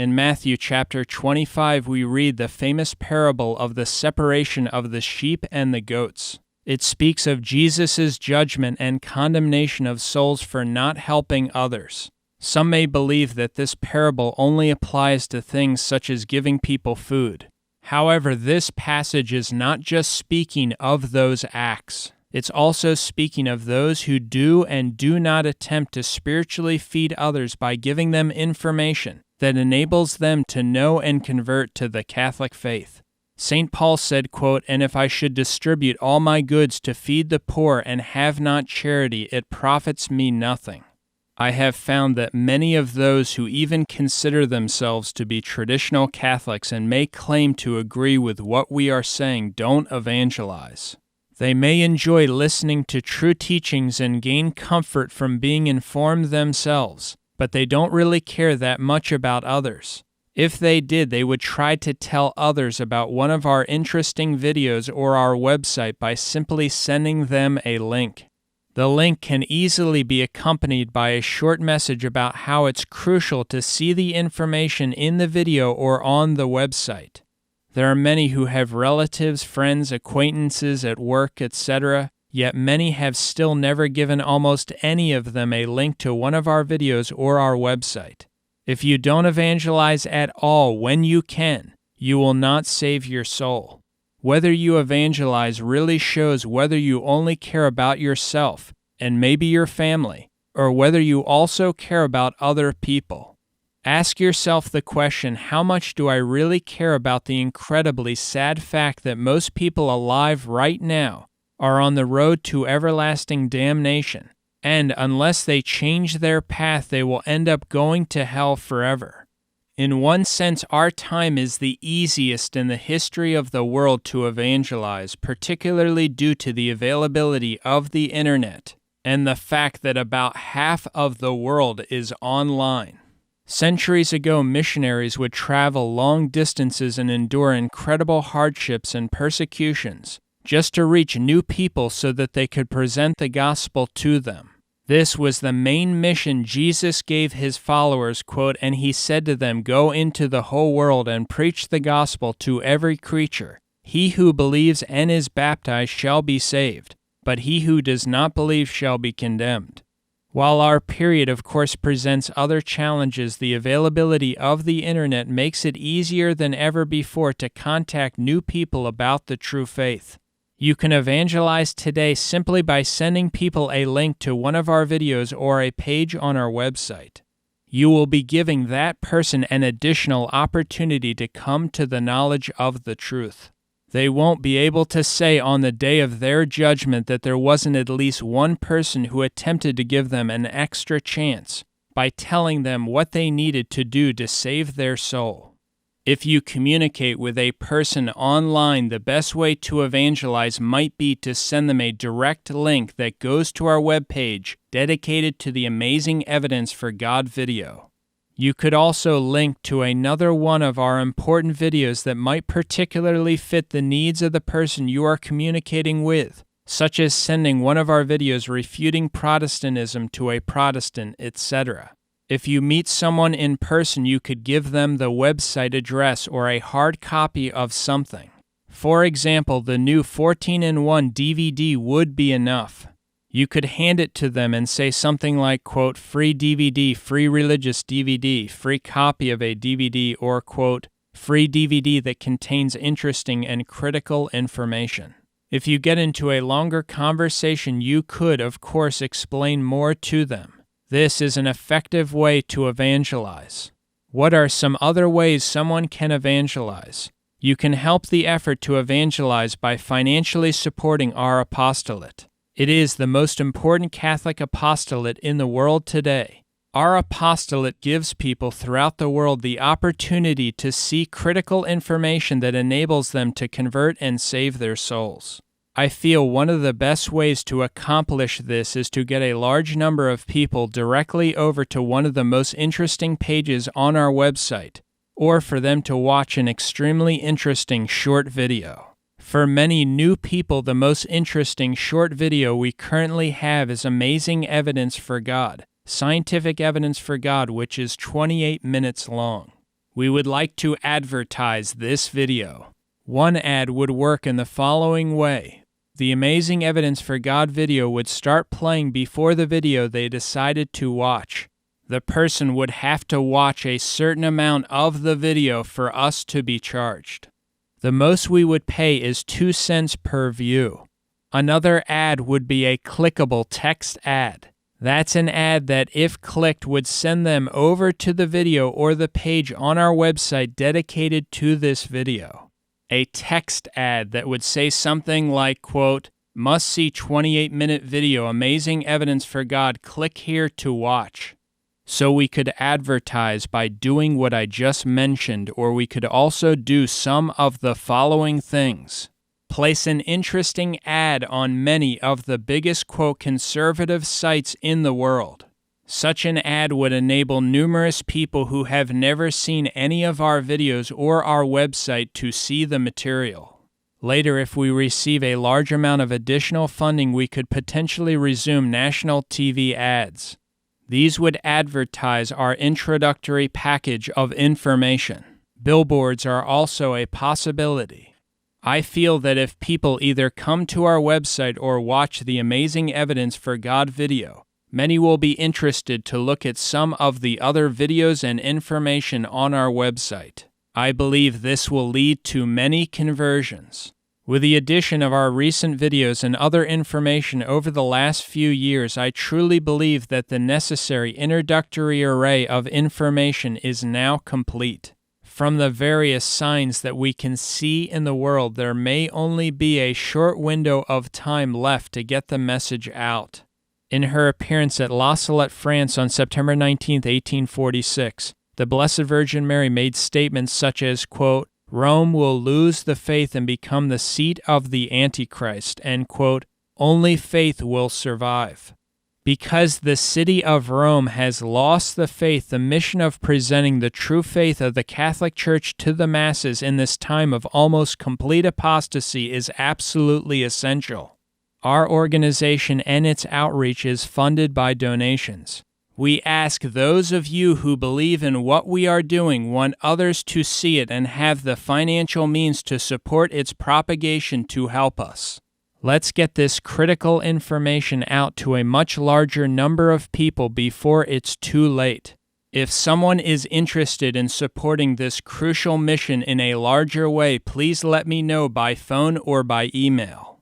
In Matthew chapter 25, we read the famous parable of the separation of the sheep and the goats. It speaks of Jesus' judgment and condemnation of souls for not helping others. Some may believe that this parable only applies to things such as giving people food. However, this passage is not just speaking of those acts. It's also speaking of those who do and do not attempt to spiritually feed others by giving them information that enables them to know and convert to the Catholic faith. St. Paul said, quote, "And if I should distribute all my goods to feed the poor and have not charity, it profits me nothing." I have found that many of those who even consider themselves to be traditional Catholics and may claim to agree with what we are saying don't evangelize. They may enjoy listening to true teachings and gain comfort from being informed themselves, but they don't really care that much about others. If they did, they would try to tell others about one of our interesting videos or our website by simply sending them a link. The link can easily be accompanied by a short message about how it's crucial to see the information in the video or on the website. There are many who have relatives, friends, acquaintances at work, etc., yet many have still never given almost any of them a link to one of our videos or our website. If you don't evangelize at all when you can, you will not save your soul. Whether you evangelize really shows whether you only care about yourself and maybe your family, or whether you also care about other people. Ask yourself the question, how much do I really care about the incredibly sad fact that most people alive right now are on the road to everlasting damnation, and unless they change their path, they will end up going to hell forever. In one sense, our time is the easiest in the history of the world to evangelize, particularly due to the availability of the internet and the fact that about half of the world is online. Centuries ago, missionaries would travel long distances and endure incredible hardships and persecutions just to reach new people so that they could present the gospel to them. This was the main mission Jesus gave his followers, quote, "And he said to them, go into the whole world and preach the gospel to every creature. He who believes and is baptized shall be saved, but he who does not believe shall be condemned." While our period, of course, presents other challenges, the availability of the internet makes it easier than ever before to contact new people about the true faith. You can evangelize today simply by sending people a link to one of our videos or a page on our website. You will be giving that person an additional opportunity to come to the knowledge of the truth. They won't be able to say on the day of their judgment that there wasn't at least one person who attempted to give them an extra chance by telling them what they needed to do to save their soul. If you communicate with a person online, the best way to evangelize might be to send them a direct link that goes to our webpage dedicated to the Amazing Evidence for God video. You could also link to another one of our important videos that might particularly fit the needs of the person you are communicating with, such as sending one of our videos refuting Protestantism to a Protestant, etc. If you meet someone in person, you could give them the website address or a hard copy of something. For example, the new 14-in-1 DVD would be enough. You could hand it to them and say something like, quote, "free DVD, free religious DVD, free copy of a DVD," or, quote, "free DVD that contains interesting and critical information." If you get into a longer conversation, you could, of course, explain more to them. This is an effective way to evangelize. What are some other ways someone can evangelize? You can help the effort to evangelize by financially supporting our apostolate. It is the most important Catholic apostolate in the world today. Our apostolate gives people throughout the world the opportunity to see critical information that enables them to convert and save their souls. I feel one of the best ways to accomplish this is to get a large number of people directly over to one of the most interesting pages on our website, or for them to watch an extremely interesting short video. For many new people, the most interesting short video we currently have is Amazing Evidence for God, Scientific Evidence for God, which is 28 minutes long. We would like to advertise this video. One ad would work in the following way. The Amazing Evidence for God video would start playing before the video they decided to watch. The person would have to watch a certain amount of the video for us to be charged. The most we would pay is 2 cents per view. Another ad would be a clickable text ad. That's an ad that, if clicked, would send them over to the video or the page on our website dedicated to this video. A text ad that would say something like, quote, "Must see 28-minute video, Amazing Evidence for God, click here to watch." So we could advertise by doing what I just mentioned, or we could also do some of the following things. Place an interesting ad on many of the biggest, quote, conservative sites in the world. Such an ad would enable numerous people who have never seen any of our videos or our website to see the material. Later, if we receive a large amount of additional funding, we could potentially resume national TV ads. These would advertise our introductory package of information. Billboards are also a possibility. I feel that if people either come to our website or watch the Amazing Evidence for God video, many will be interested to look at some of the other videos and information on our website. I believe this will lead to many conversions. With the addition of our recent videos and other information over the last few years, I truly believe that the necessary introductory array of information is now complete. From the various signs that we can see in the world, there may only be a short window of time left to get the message out. In her appearance at La Salette, France on September 19, 1846, the Blessed Virgin Mary made statements such as, quote, "Rome will lose the faith and become the seat of the Antichrist," and, quote, "Only faith will survive." Because the city of Rome has lost the faith, the mission of presenting the true faith of the Catholic Church to the masses in this time of almost complete apostasy is absolutely essential. Our organization and its outreach is funded by donations. We ask those of you who believe in what we are doing, want others to see it, and have the financial means to support its propagation to help us. Let's get this critical information out to a much larger number of people before it's too late. If someone is interested in supporting this crucial mission in a larger way, please let me know by phone or by email.